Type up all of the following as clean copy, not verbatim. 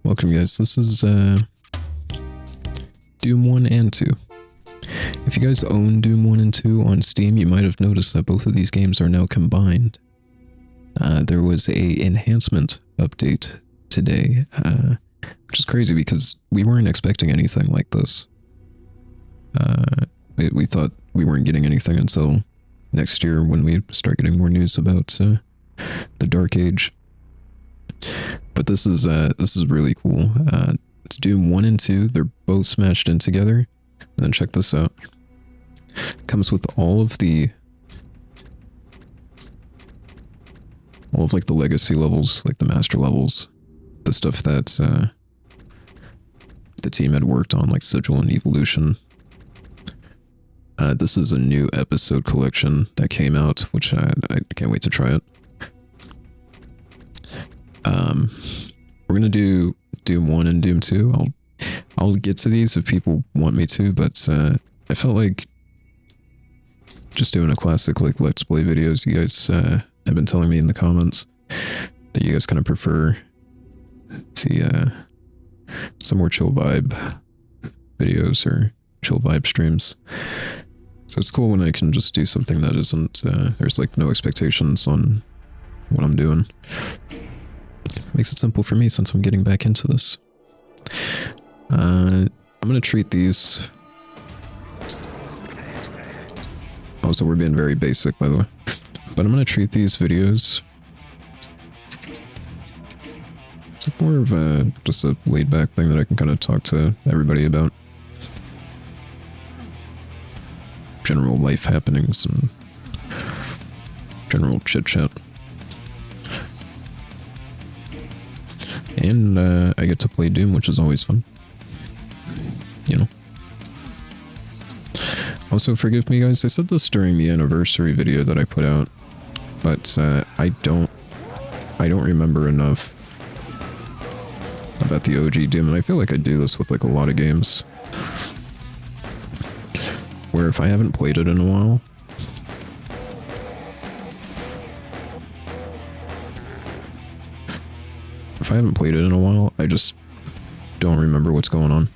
Welcome guys, this is Doom 1 and 2. If you guys own Doom 1 and 2 on Steam, you might have noticed that both of these games are now combined. There was a enhancement update today, which is crazy because we weren't expecting anything like this. We thought we weren't getting anything until next year when we start getting more news about the Dark Age. But this is really cool. It's Doom 1 and 2. They're both smashed in together. And then check this out. Comes with all of like the legacy levels, like the master levels, the stuff that the team had worked on, like Sigil and Evolution. This is a new episode collection that came out, which I can't wait to try it. We're gonna do Doom 1 and Doom 2. I'll get to these if people want me to, but I felt like just doing a classic like Let's Play videos. You guys have been telling me in the comments that you guys kind of prefer the some more chill vibe videos or chill vibe streams. So it's cool when I can just do something that isn't, there's like no expectations on what I'm doing. Makes it simple for me since I'm getting back into this. I'm gonna treat these... Oh, so we're being very basic, by the way. But I'm gonna treat these videos... It's like more of just a laid-back thing that I can kind of talk to everybody about. General life happenings and general chit-chat. And I get to play Doom, which is always fun. You know. Also, forgive me guys, I said this during the anniversary video that I put out, but I don't remember enough about the OG Doom, and I feel like I do this with like a lot of games. Where if I haven't played it in a while, I just don't remember what's going on.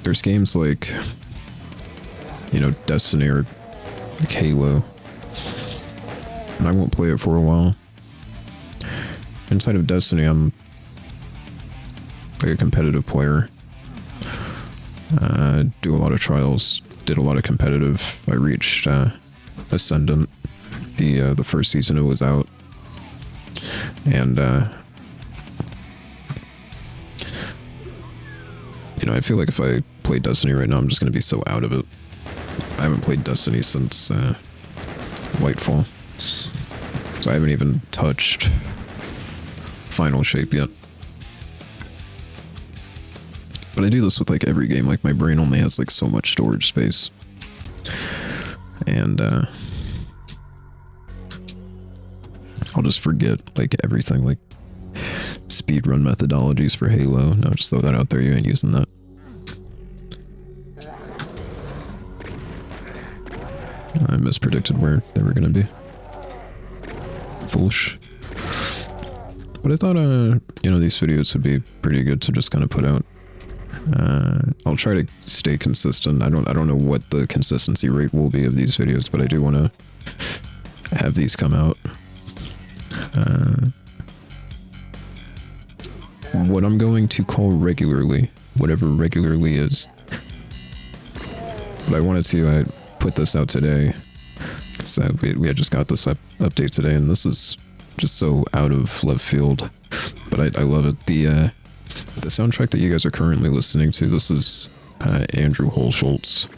There's games like, you know, Destiny or like Halo, and I won't play it for a while. Inside of Destiny, I'm like a competitive player. Do a lot of trials, did a lot of competitive. I reached Ascendant, the first season it was out, and you know, I feel like if I play Destiny right now, I'm just gonna be so out of it. I haven't played Destiny since Lightfall, so I haven't even touched Final Shape yet. But I do this with like every game. Like my brain only has like so much storage space, and I'll just forget like everything, like speedrun methodologies for Halo. No, just throw that out there. You ain't using that. I mispredicted where they were gonna be. Foolish. But I thought, you know, these videos would be pretty good to just kind of put out. I'll try to stay consistent. I don't know what the consistency rate will be of these videos, but I do want to have these come out. What I'm going to call regularly, whatever regularly is. But I wanted to put this out today. So we had just got this update today, and this is just so out of left field. But I love it. The soundtrack that you guys are currently listening to, this is Andrew Holschultz.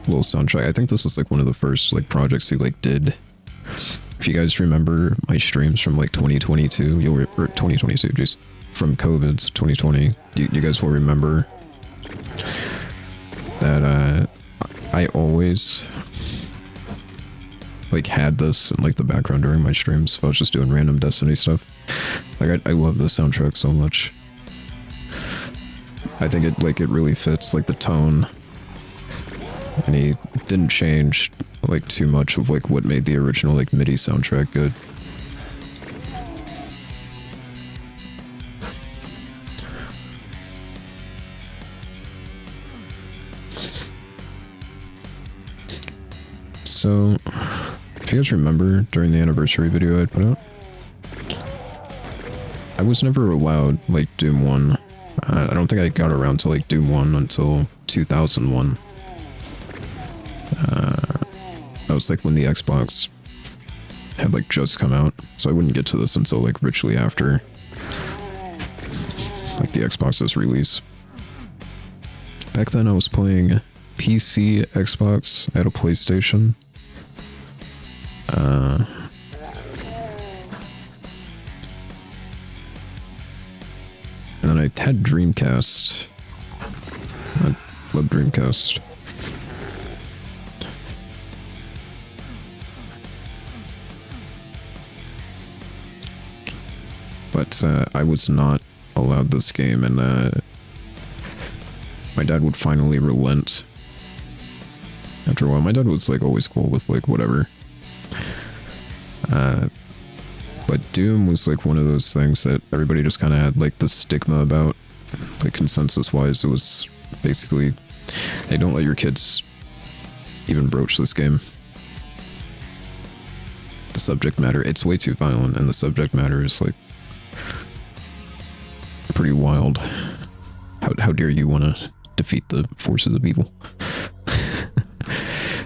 Little soundtrack. I think this was like one of the first like projects he like did. If you guys remember my streams from like 2022, or 2022, just from COVID's 2020, you guys will remember that I always like had this in like the background during my streams if I was just doing random Destiny stuff. Like I love this soundtrack so much. I think it really fits like the tone, and he didn't change like too much of like what made the original like MIDI soundtrack good. So, if you guys remember during the anniversary video I put out, I was never allowed like Doom 1. I don't think I got around to like Doom 1 until 2001. That was like when the Xbox had like just come out, so I wouldn't get to this until like richly after like the Xbox's release. Back then I was playing PC, Xbox, I had a PlayStation. And then I had Dreamcast. I love Dreamcast. But I was not allowed this game, and my dad would finally relent. After a while, my dad was like always cool with like whatever. But Doom was like one of those things that everybody just kind of had like the stigma about. Like consensus-wise, it was basically, hey, don't let your kids even broach this game. The subject matter, it's way too violent, and the subject matter is like pretty wild. How dare you want to defeat the forces of evil?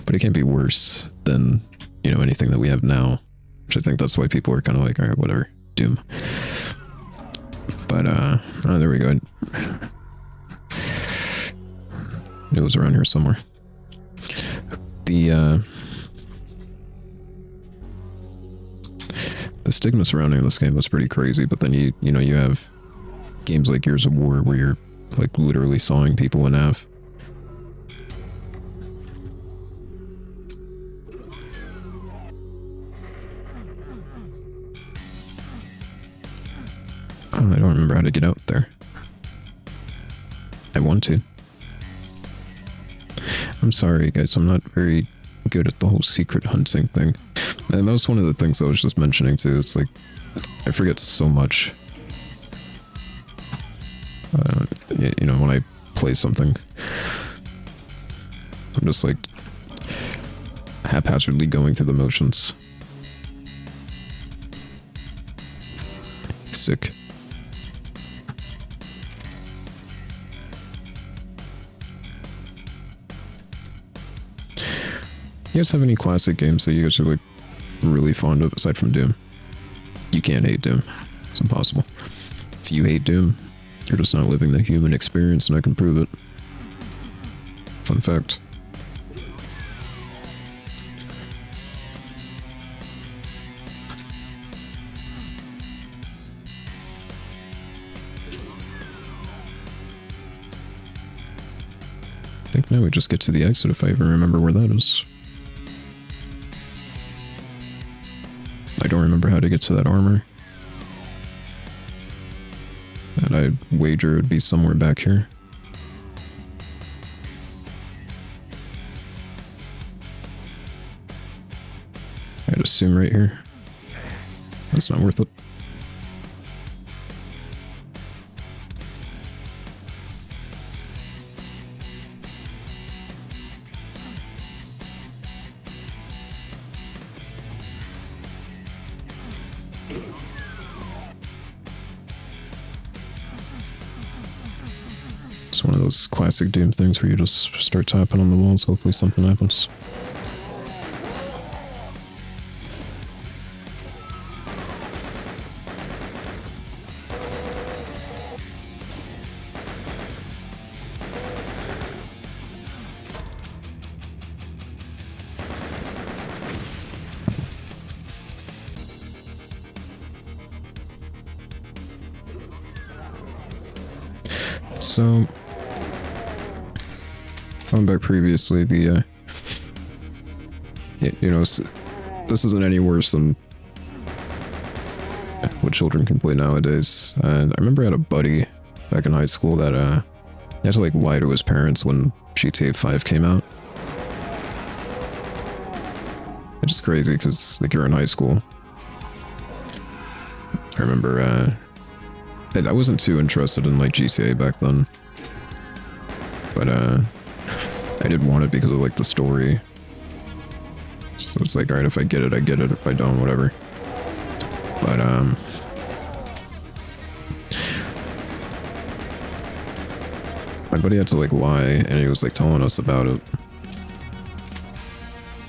But it can't be worse than, you know, anything that we have now. Which I think that's why people are kind of like, alright, whatever, Doom. But, oh, there we go. It was around here somewhere. The stigma surrounding this game was pretty crazy, but then you know, you have games like Gears of War where you're like literally sawing people in half. Oh, I don't remember how to get out there. I want to. I'm sorry, guys. I'm not very good at the whole secret hunting thing. And that was one of the things I was just mentioning too. It's like, I forget so much. You know, when I play something, I'm just like haphazardly going through the motions. Sick. You guys have any classic games that you guys are like really fond of aside from Doom? You can't hate Doom. It's impossible. If you hate Doom, you're just not living the human experience, and I can prove it. Fun fact. I think now we just get to the exit if I even remember where that is. I don't remember how to get to that armor. And I wager it would be somewhere back here. I'd assume right here. That's not worth it. It's one of those classic Doom things where you just start tapping on the walls, hopefully something happens. So, going back previously, the, you know, this isn't any worse than what children can play nowadays. And I remember I had a buddy back in high school that, he had to, like, lie to his parents when GTA 5 came out. Which is crazy because like you're in high school. I remember I wasn't too interested in like GTA back then. But I did want it because of like the story. So it's like, alright, if I get it, I get it. If I don't, whatever. But my buddy had to like lie and he was like telling us about it.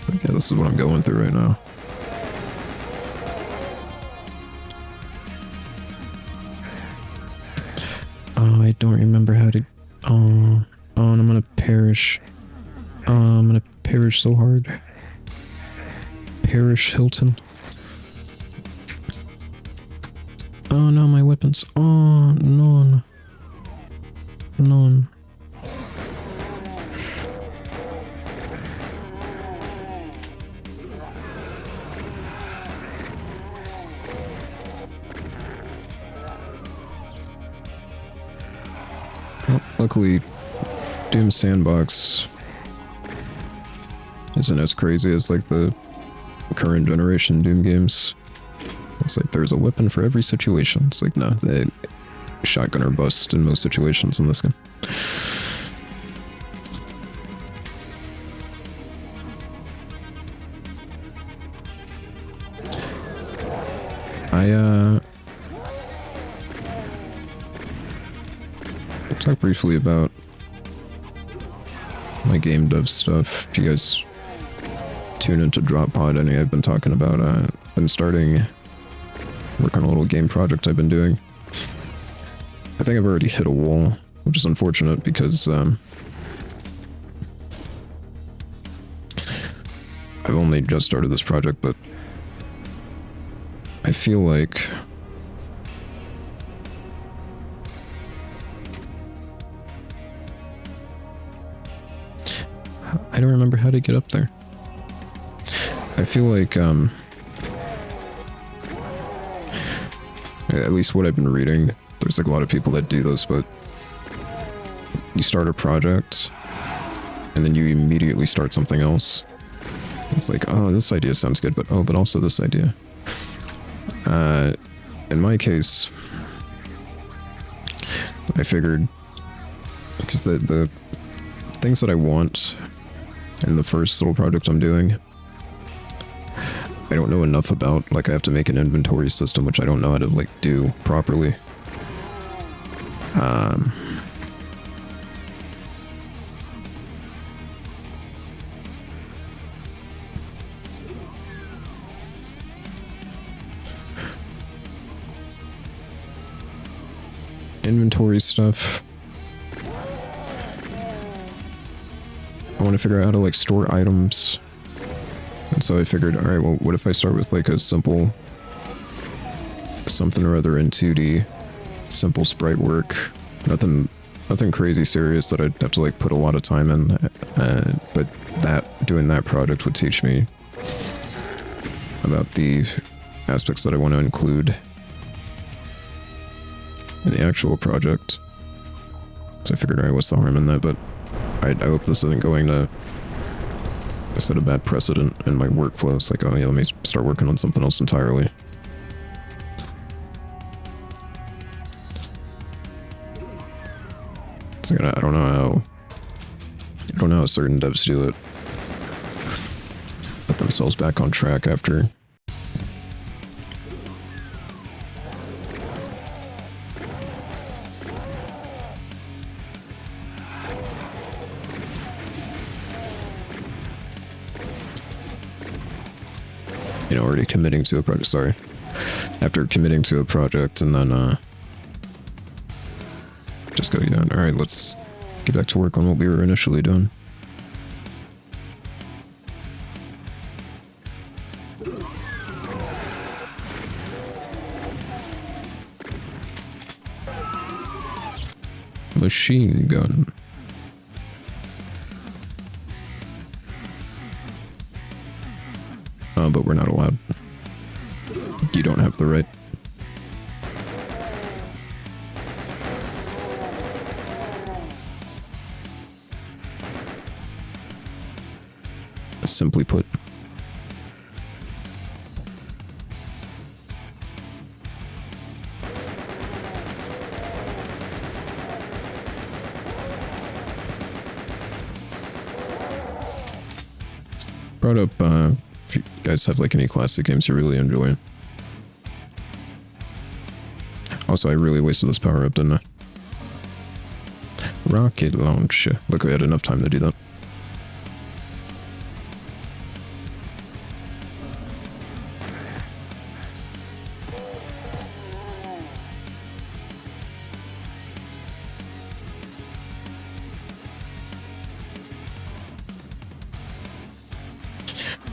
Like, yeah, this is what I'm going through right now. Oh, I don't remember how to... Oh, and I'm gonna perish. I'm gonna perish so hard. Perish Hilton. Oh no, my weapons. Oh, none. None. Well, luckily, Doom Sandbox isn't as crazy as like the current generation Doom games. It's like there's a weapon for every situation. It's like, no, they shotgun or bust in most situations in this game. I'll talk briefly about my game dev stuff. If you guys tune into Drop Pod, I've been talking about, been starting work on a little game project I've been doing. I think I've already hit a wall, which is unfortunate because I've only just started this project, but I feel like I don't remember how to get up there. I feel like at least what I've been reading, there's like a lot of people that do this, but you start a project and then you immediately start something else. It's like, oh, this idea sounds good, but oh, but also this idea. In my case, I figured because the things that I want in the first little project I'm doing, I don't know enough about. Like, I have to make an inventory system, which I don't know how to like do properly. Inventory stuff. I want to figure out how to like store items. And so I figured, all right, well, what if I start with like a simple something or other in 2D, simple sprite work, nothing crazy serious that I'd have to like put a lot of time in. But doing that project would teach me about the aspects that I want to include in the actual project. So I figured, all right, what's the harm in that? But I hope this isn't going to set a bad precedent in my workflow. It's like, oh yeah, let me start working on something else entirely. So I don't know how certain devs do it. Put themselves back on track after already committing to a project. Sorry, after committing to a project and then just go, yeah, all right, let's get back to work on what we were initially doing. Machine gun. But we're not allowed. You don't have the right. Simply put. brought up if you guys have like any classic games you really enjoy. Also, I really wasted this power up, didn't I? Rocket launch. Look, we had enough time to do that.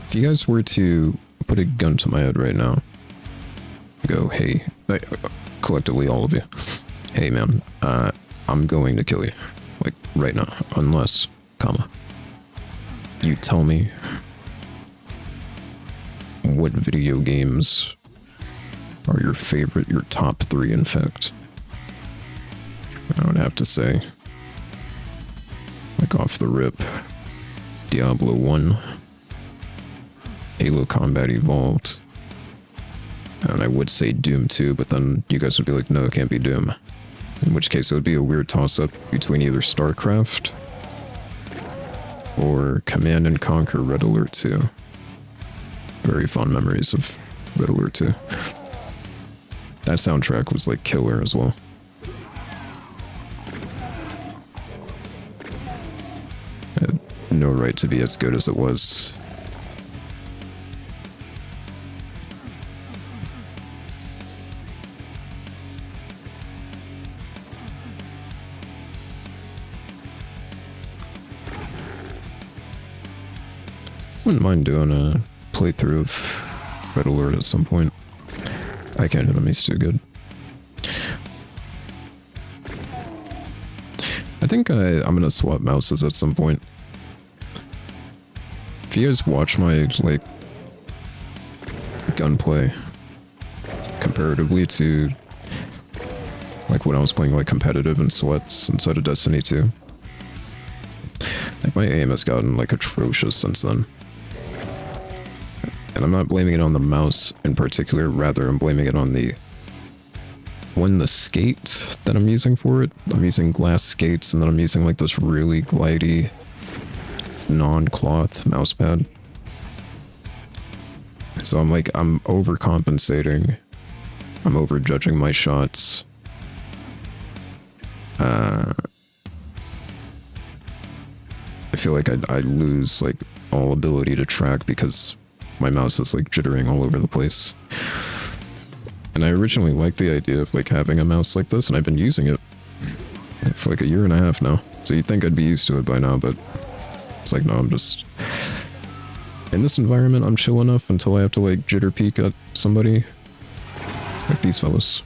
If you guys were to put a gun to my head right now, go, hey, collectively all of you, hey man, I'm going to kill you, like right now, unless, comma, you tell me what video games are your favorite, your top 3 in fact. I would have to say, like off the rip, Diablo 1, Halo Combat Evolved, and I would say Doom 2, but then you guys would be like, no, it can't be Doom. In which case it would be a weird toss-up between either StarCraft or Command and Conquer Red Alert 2. Very fond memories of Red Alert 2. That soundtrack was like killer as well. It had no right to be as good as it was. Wouldn't mind doing a playthrough of Red Alert at some point. I can't hit enemies too good. I think I'm gonna swap mouses at some point. If you guys watch my, like, gunplay comparatively to, like, when I was playing, like, competitive and sweats inside of Destiny 2, like, my aim has gotten, like, atrocious since then. And I'm not blaming it on the mouse in particular, rather I'm blaming it on the skate that I'm using for it. I'm using glass skates, and then I'm using like this really glidey non-cloth mouse pad. So I'm overcompensating. I'm overjudging my shots. I feel like I lose like all ability to track because my mouse is like jittering all over the place. And I originally liked the idea of like having a mouse like this, and I've been using it for like a year and a half now. So you'd think I'd be used to it by now, but it's like, no, I'm just... In this environment, I'm chill enough until I have to like jitter peek at somebody. Like these fellas.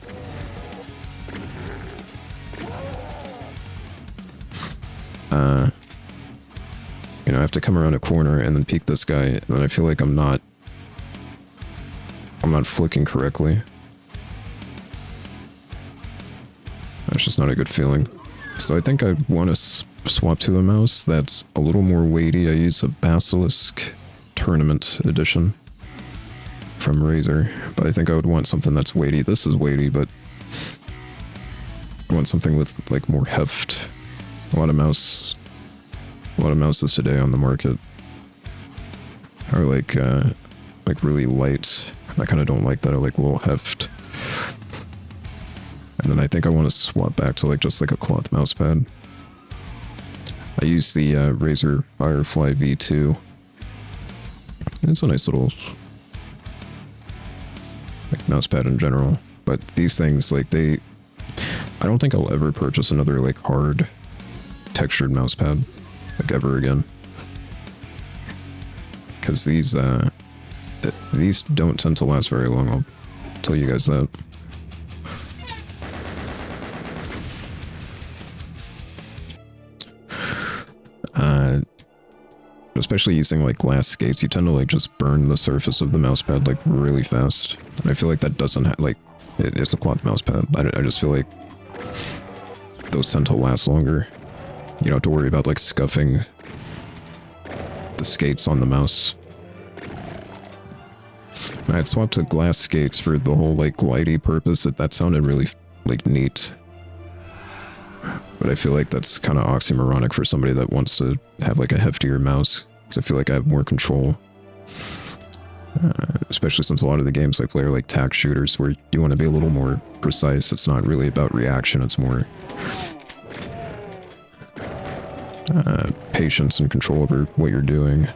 You know, I have to come around a corner and then peek this guy, and then I feel like I'm not flicking correctly. That's just not a good feeling. So I think I want to swap to a mouse that's a little more weighty. I use a Basilisk Tournament Edition from Razer, but I think I would want something that's weighty. This is weighty, but I want something with like more heft. A lot of mouses today on the market are like really light. I kind of don't like that. I like a little heft. And then I think I want to swap back to like just like a cloth mouse pad. I use the Razer Firefly V2. It's a nice little like mouse pad in general, but these things like I don't think I'll ever purchase another like hard textured mouse pad like ever again, because these don't tend to last very long. I'll tell you guys that. Especially using like glass skates, you tend to like just burn the surface of the mouse pad like really fast. And I feel like that doesn't like it's a cloth mouse pad. I just feel like those tend to last longer. You don't have to worry about like scuffing the skates on the mouse. I had swapped to glass skates for the whole like glidey purpose. That sounded really like neat. But I feel like that's kind of oxymoronic for somebody that wants to have like a heftier mouse. Because I feel like I have more control Especially since a lot of the games I play are like tac shooters where you want to be a little more precise. It's not really about reaction, it's more patience and control over what you're doing.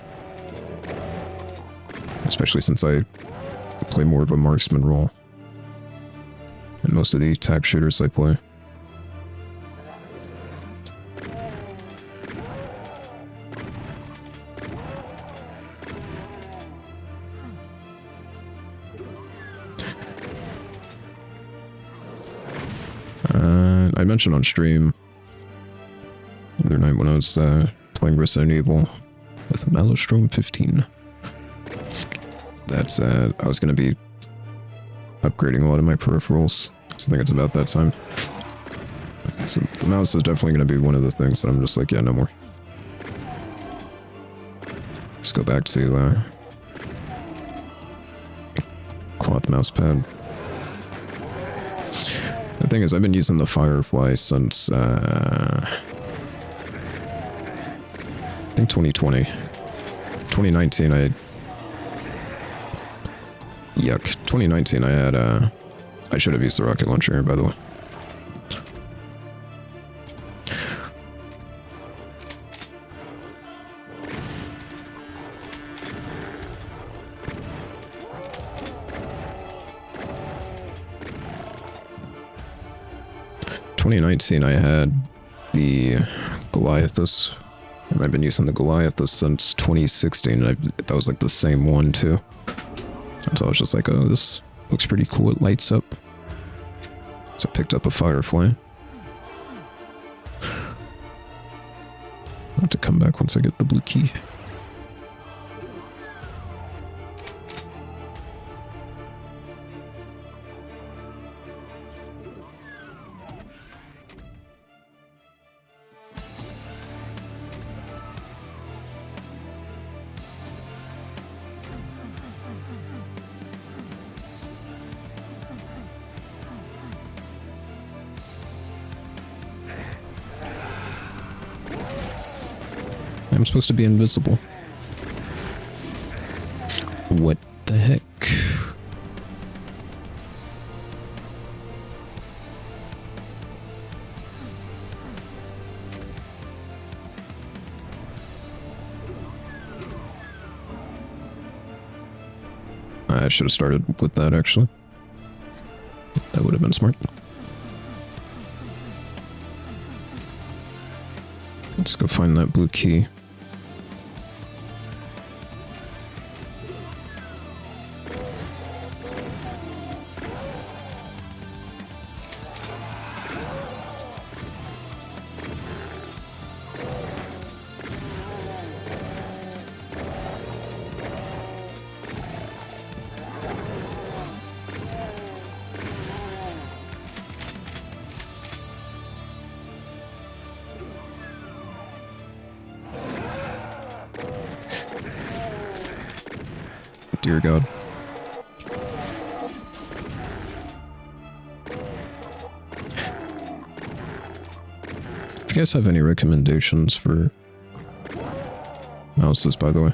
Especially since I play more of a marksman role in most of the tac shooters I play. I mentioned on stream the other night when I was playing Resident Evil with Malostrom 15 that I was going to be upgrading a lot of my peripherals. So I think it's about that time. So the mouse is definitely going to be one of the things that I'm just like, yeah, no more. Let's go back to cloth mouse pad. The thing is, I've been using the Firefly since, I think 2020. 2019, Yuck. 2019, I had, I should have used the rocket launcher, by the way. In 2019, I had the Goliathus, and I've been using the Goliathus since 2016. That was like the same one too. So I was just like, oh, this looks pretty cool. It lights up. So I picked up a Firefly. I'll have to come back once I get the blue key. I'm supposed to be invisible. What the heck? I should have started with that, actually. That would have been smart. Let's go find that blue key. Dear God. If you guys have any recommendations for mouses, by the way,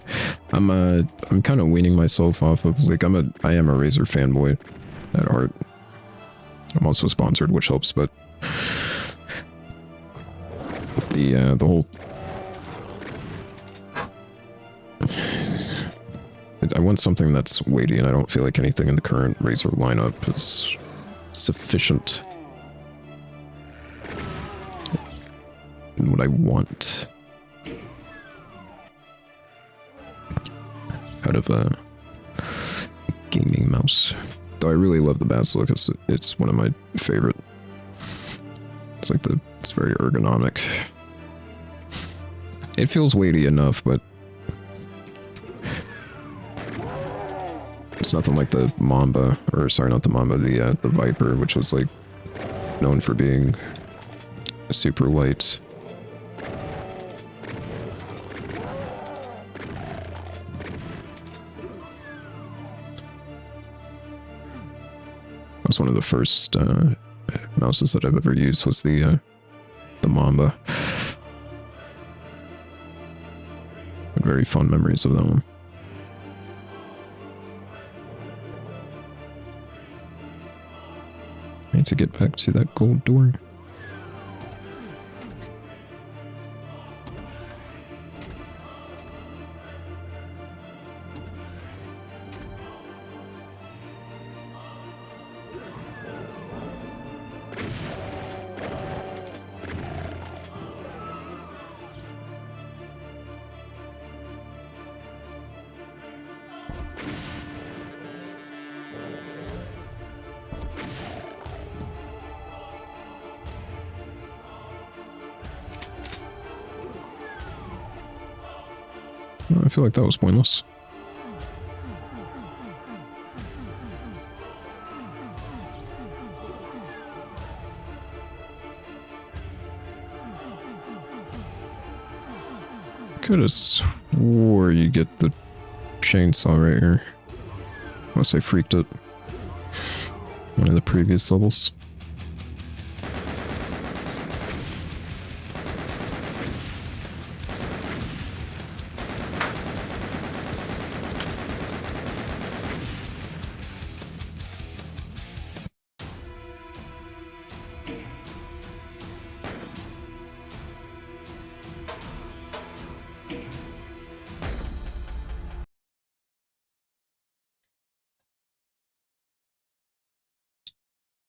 I'm kind of weaning myself off of, like, I am a Razer fanboy at heart. I'm also sponsored, which helps, but the whole I want something that's weighty, and I don't feel like anything in the current Razer lineup is sufficient in what I want out of a gaming mouse. Though I really love the Basilisk, it's one of my favorite. It's like it's very ergonomic. It feels weighty enough, but it's nothing like the Mamba, or sorry, not the Mamba, the Viper, which was like known for being super light. That was one of the first mouses that I've ever used, was the Mamba. Very fond memories of that one. need to get back to that gold door. I feel like that was pointless. Could have swore you get the chainsaw right here. Unless I freaked it. One of the previous levels.